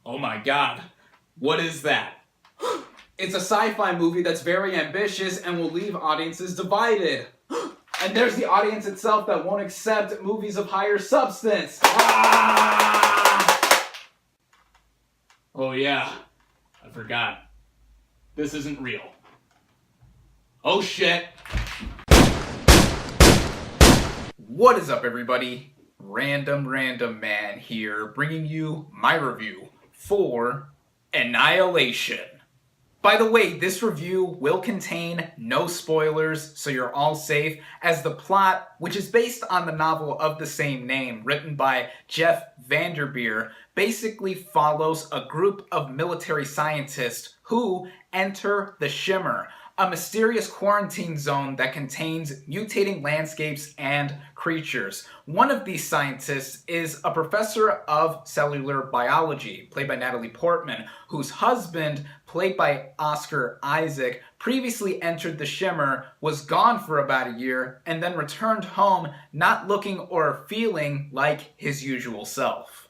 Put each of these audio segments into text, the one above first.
Oh my god. What is that? It's a sci-fi movie that's very ambitious and will leave audiences divided. And there's the audience itself that won't accept movies of higher substance. Ah! Oh yeah, I forgot. This isn't real. Oh shit. What is up, everybody? RandomRandomMan here, bringing you my review for Annihilation. By the way, this review will contain no spoilers, so you're all safe, as the plot, which is based on the novel of the same name, written by Jeff Vanderveer, basically follows a group of military scientists who enter the Shimmer, a mysterious quarantine zone that contains mutating landscapes and creatures. One of these scientists is a professor of cellular biology, played by Natalie Portman, whose husband, played by Oscar Isaac, previously entered the Shimmer, was gone for about a year, and then returned home not looking or feeling like his usual self.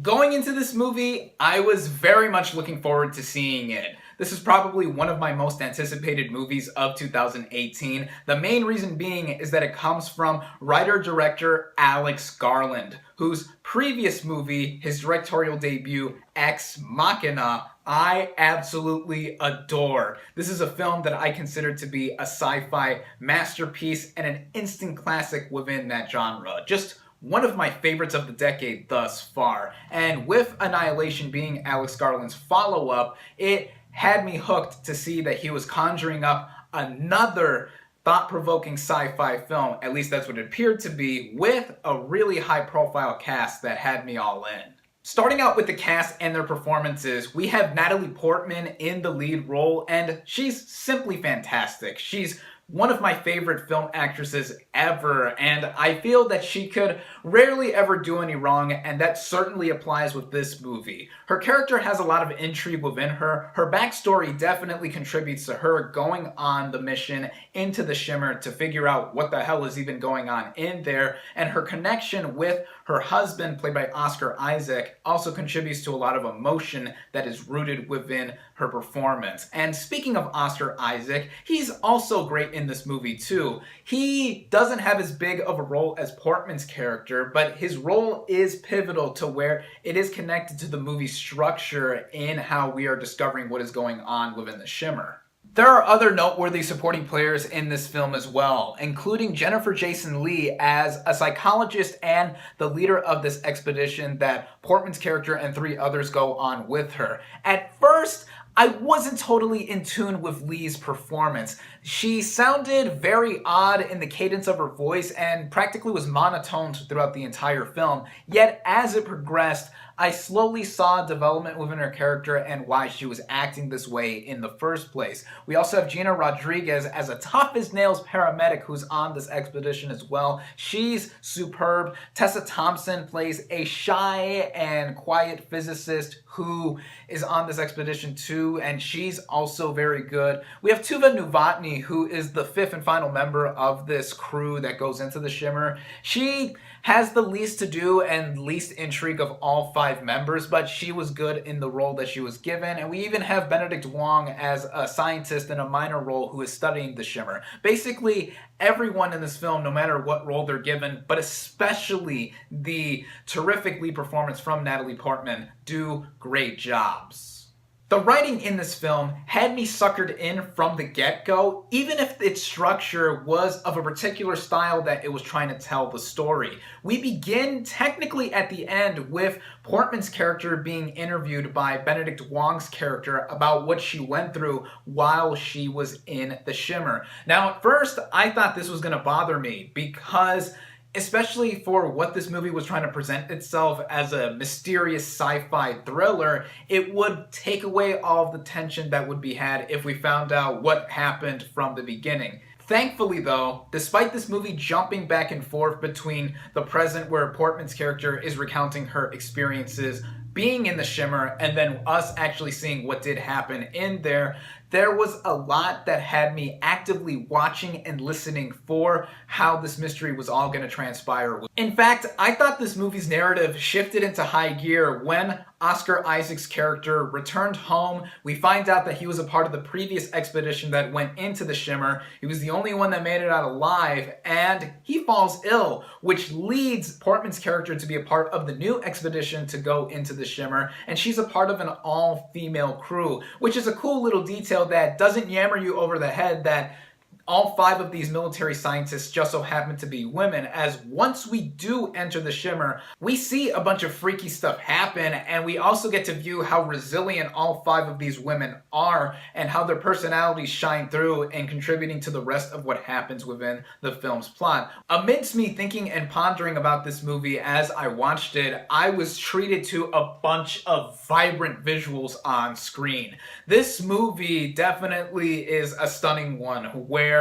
Going into this movie, I was very much looking forward to seeing it. This is probably one of my most anticipated movies of 2018. The main reason being is that it comes from writer-director Alex Garland, whose previous movie, his directorial debut, Ex Machina, I absolutely adore. This is a film that I consider to be a sci-fi masterpiece and an instant classic within that genre. Just one of my favorites of the decade thus far. And with Annihilation being Alex Garland's follow-up, it had me hooked to see that he was conjuring up another thought-provoking sci-fi film, at least that's what it appeared to be, with a really high-profile cast that had me all in. Starting out with the cast and their performances, we have Natalie Portman in the lead role, and she's simply fantastic. She's one of my favorite film actresses ever, and I feel that she could rarely ever do any wrong, and that certainly applies with this movie. Her character has a lot of intrigue within her. Her backstory definitely contributes to her going on the mission into the Shimmer to figure out what the hell is even going on in there, and her connection with her husband, played by Oscar Isaac, also contributes to a lot of emotion that is rooted within her performance. And speaking of Oscar Isaac, he's also great in this movie too. He doesn't have as big of a role as Portman's character, but his role is pivotal to where it is connected to the movie's structure in how we are discovering what is going on within the Shimmer. There are other noteworthy supporting players in this film as well, including Jennifer Jason Leigh as a psychologist and the leader of this expedition that Portman's character and three others go on with her. At first, I wasn't totally in tune with Leigh's performance. She sounded very odd in the cadence of her voice and practically was monotone throughout the entire film. Yet as it progressed, I slowly saw development within her character and why she was acting this way in the first place. We also have Gina Rodriguez as a tough-as-nails paramedic who's on this expedition as well. She's superb. Tessa Thompson plays a shy and quiet physicist who is on this expedition too, and she's also very good. We have Tuva Novotny, who is the fifth and final member of this crew that goes into the Shimmer. She has the least to do and least intrigue of all five members, but she was good in the role that she was given. And we even have Benedict Wong as a scientist in a minor role who is studying the Shimmer. Basically, everyone in this film, no matter what role they're given, but especially the terrific lead performance from Natalie Portman, do great jobs. The writing in this film had me suckered in from the get-go, even if its structure was of a particular style that it was trying to tell the story. We begin technically at the end with Portman's character being interviewed by Benedict Wong's character about what she went through while she was in the Shimmer. Now, at first, I thought this was going to bother me because, especially for what this movie was trying to present itself as a mysterious sci-fi thriller, it would take away all of the tension that would be had if we found out what happened from the beginning. Thankfully though, despite this movie jumping back and forth between the present where Portman's character is recounting her experiences being in the Shimmer and then us actually seeing what did happen in there, there was a lot that had me actively watching and listening for how this mystery was all going to transpire. In fact, I thought this movie's narrative shifted into high gear when Oscar Isaac's character returned home. We find out that he was a part of the previous expedition that went into the Shimmer. He was the only one that made it out alive, and he falls ill, which leads Portman's character to be a part of the new expedition to go into the Shimmer, and she's a part of an all-female crew, which is a cool little detail that doesn't yammer you over the head that all 5 of these military scientists just so happen to be women, as once we do enter the Shimmer, we see a bunch of freaky stuff happen, and we also get to view how resilient all 5 of these women are and how their personalities shine through and contributing to the rest of what happens within the film's plot. Amidst me thinking and pondering about this movie as I watched it, I was treated to a bunch of vibrant visuals on screen. This movie definitely is a stunning one where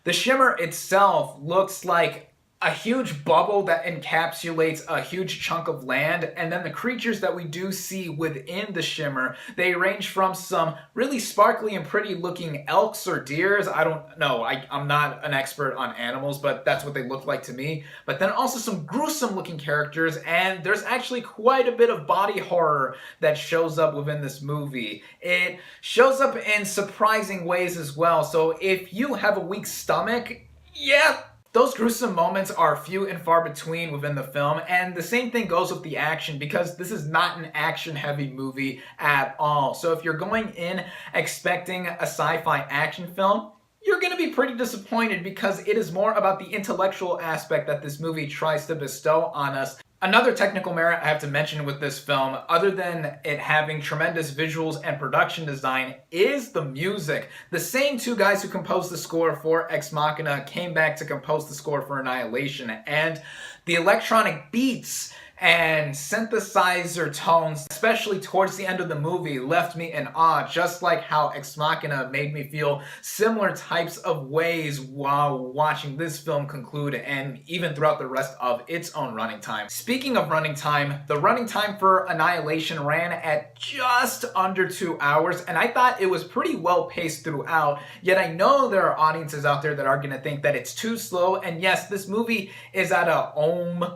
the Shimmer itself looks like a huge bubble that encapsulates a huge chunk of land, and then the creatures that we do see within the Shimmer, they range from some really sparkly and pretty looking elks or deers. I don't know, I'm not an expert on animals, but that's what they look like to me. But then also some gruesome looking characters, and there's actually quite a bit of body horror that shows up within this movie. It shows up in surprising ways as well, so if you have a weak stomach, yeah, those gruesome moments are few and far between within the film, and the same thing goes with the action, because this is not an action-heavy movie at all. So if you're going in expecting a sci-fi action film, you're going to be pretty disappointed, because it is more about the intellectual aspect that this movie tries to bestow on us. Another technical merit I have to mention with this film, other than it having tremendous visuals and production design, is the music. The same 2 guys who composed the score for Ex Machina came back to compose the score for Annihilation, and the electronic beats and synthesizer tones, especially towards the end of the movie, left me in awe, just like how Ex Machina made me feel similar types of ways while watching this film conclude, and even throughout the rest of its own running time. Speaking of running time, the running time for Annihilation ran at just under 2 hours, and I thought it was pretty well paced throughout, yet I know there are audiences out there that are going to think that it's too slow, and yes, this movie is at a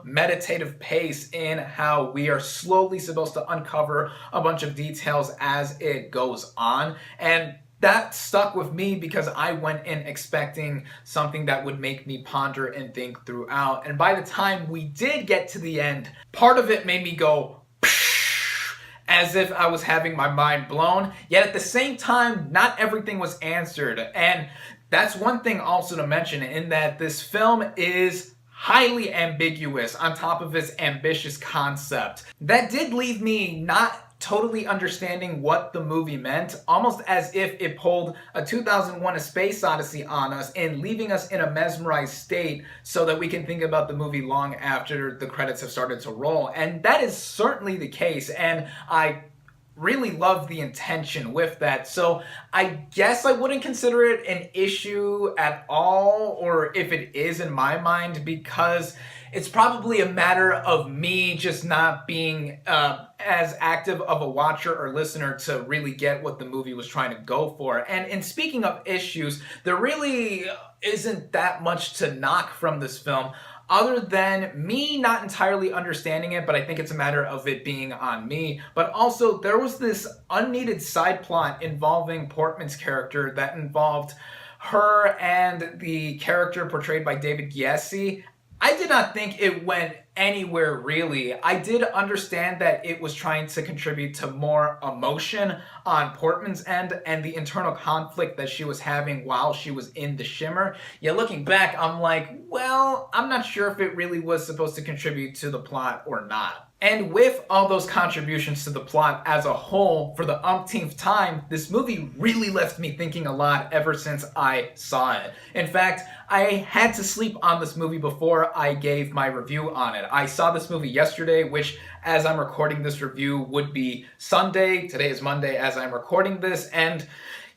meditative pace in how we are slowly supposed to uncover a bunch of details as it goes on, and that stuck with me because I went in expecting something that would make me ponder and think throughout, and by the time we did get to the end, part of it made me go as if I was having my mind blown, yet at the same time, not everything was answered. And that's one thing also to mention, in that this film is highly ambiguous on top of its ambitious concept. That did leave me not totally understanding what the movie meant, almost as if it pulled a 2001: A Space Odyssey on us and leaving us in a mesmerized state so that we can think about the movie long after the credits have started to roll. And that is certainly the case, and I really love the intention with that. So I guess I wouldn't consider it an issue at all, or if it is in my mind, because it's probably a matter of me just not being as active of a watcher or listener to really get what the movie was trying to go for. And speaking of issues, there really isn't that much to knock from this film, other than me not entirely understanding it, but I think it's a matter of it being on me. But also, there was this unneeded side plot involving Portman's character that involved her and the character portrayed by David Gyasi. I did not think it went anywhere really. I did understand that it was trying to contribute to more emotion on Portman's end and the internal conflict that she was having while she was in the Shimmer. Yet looking back, I'm like, well, I'm not sure if it really was supposed to contribute to the plot or not. And with all those contributions to the plot as a whole, for the umpteenth time, this movie really left me thinking a lot ever since I saw it. In fact, I had to sleep on this movie before I gave my review on it. I saw this movie yesterday, which, as I'm recording this review, would be Sunday. Today is Monday as I'm recording this, and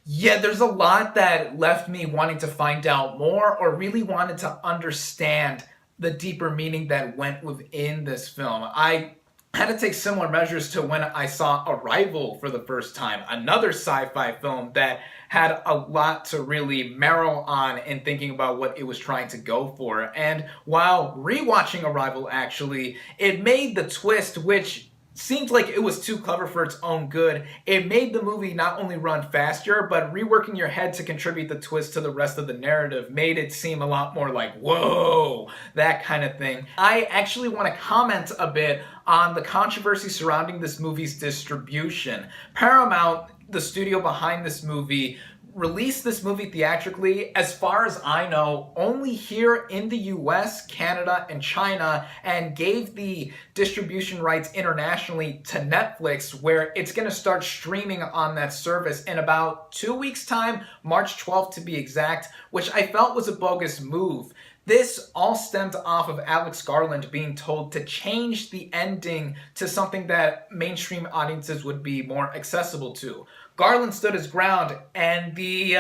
yeah, there's a lot that left me wanting to find out more, or really wanted to understand the deeper meaning that went within this film. I had to take similar measures to when I saw Arrival for the first time, another sci-fi film that had a lot to really marrow on in thinking about what it was trying to go for. And while rewatching Arrival, actually, it made the twist, which seemed like it was too clever for its own good. It made the movie not only run faster, but reworking your head to contribute the twist to the rest of the narrative made it seem a lot more like, whoa, that kind of thing. I actually want to comment a bit on the controversy surrounding this movie's distribution. Paramount, the studio behind this movie, released this movie theatrically, as far as I know, only here in the US, Canada, and China, and gave the distribution rights internationally to Netflix, where it's going to start streaming on that service in about 2 weeks' time, March 12th to be exact, which I felt was a bogus move. This all stemmed off of Alex Garland being told to change the ending to something that mainstream audiences would be more accessible to. Garland stood his ground, and the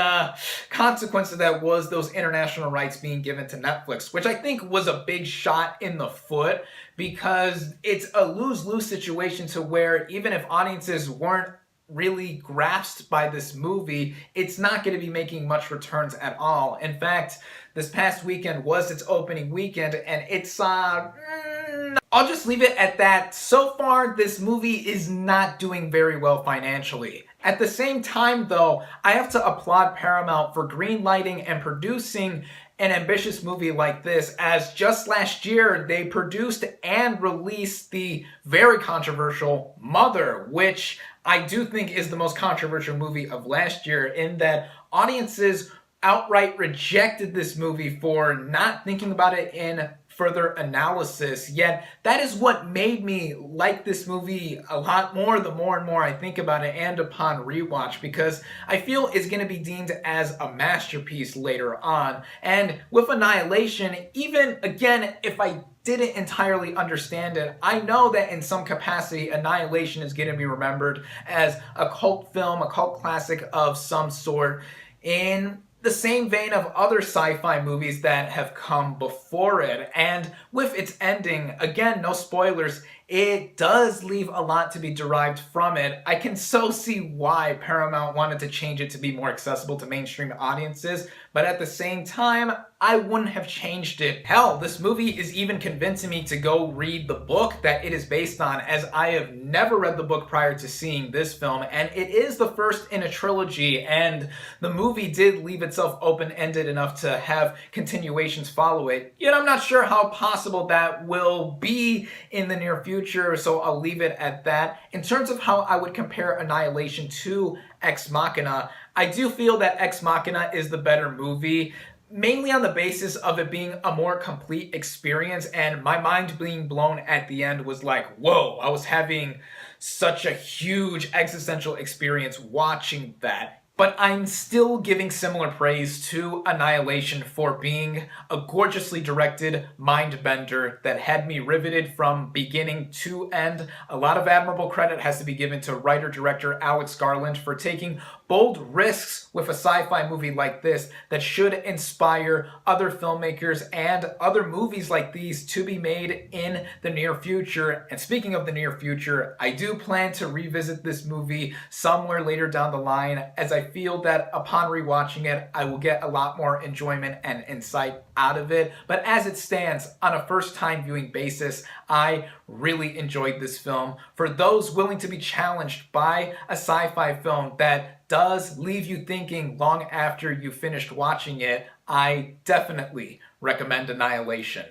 consequence of that was those international rights being given to Netflix, which I think was a big shot in the foot, because it's a lose-lose situation to where even if audiences weren't really grasped by this movie, it's not going to be making much returns at all. In fact, this past weekend was its opening weekend, and it's I'll just leave it at that. So far, this movie is not doing very well financially. At the same time, though, I have to applaud Paramount for greenlighting and producing an ambitious movie like this, as just last year they produced and released the very controversial Mother, which I do think is the most controversial movie of last year, in that audiences outright rejected this movie for not thinking about it in further analysis. Yet that is what made me like this movie a lot more the more and more I think about it, and upon rewatch, because I feel it's going to be deemed as a masterpiece later on. And with Annihilation, even again, if I didn't entirely understand it, I know that in some capacity Annihilation is going to be remembered as a cult film, a cult classic of some sort, in the same vein of other sci-fi movies that have come before it. And with its ending, again, no spoilers, it does leave a lot to be derived from it. I can so see why Paramount wanted to change it to be more accessible to mainstream audiences, but at the same time, I wouldn't have changed it. Hell, this movie is even convincing me to go read the book that it is based on, as I have never read the book prior to seeing this film, and it is the first in a trilogy, and the movie did leave itself open-ended enough to have continuations follow it. Yet I'm not sure how possible that will be in the near future, so I'll leave it at that. In terms of how I would compare Annihilation to Ex Machina, I do feel that Ex Machina is the better movie, mainly on the basis of it being a more complete experience, and my mind being blown at the end was like, whoa, I was having such a huge existential experience watching that. But I'm still giving similar praise to Annihilation for being a gorgeously directed mind bender that had me riveted from beginning to end. A lot of admirable credit has to be given to writer-director Alex Garland for taking bold risks with a sci-fi movie like this that should inspire other filmmakers and other movies like these to be made in the near future. And speaking of the near future, I do plan to revisit this movie somewhere later down the line, as I feel that upon rewatching it, I will get a lot more enjoyment and insight out of it. But as it stands, on a first-time viewing basis, I really enjoyed this film. For those willing to be challenged by a sci-fi film that does leave you thinking long after you finished watching it, I definitely recommend Annihilation.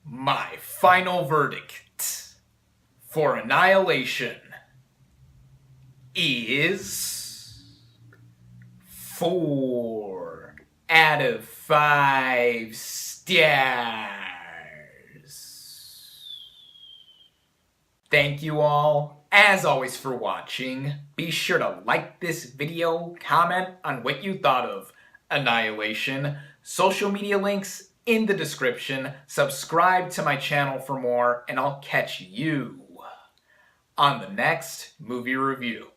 My final verdict for Annihilation is 4 out of 5 stars. Thank you all, as always, for watching. Be sure to like this video, comment on what you thought of Annihilation, social media links in the description, subscribe to my channel for more, and I'll catch you on the next movie review.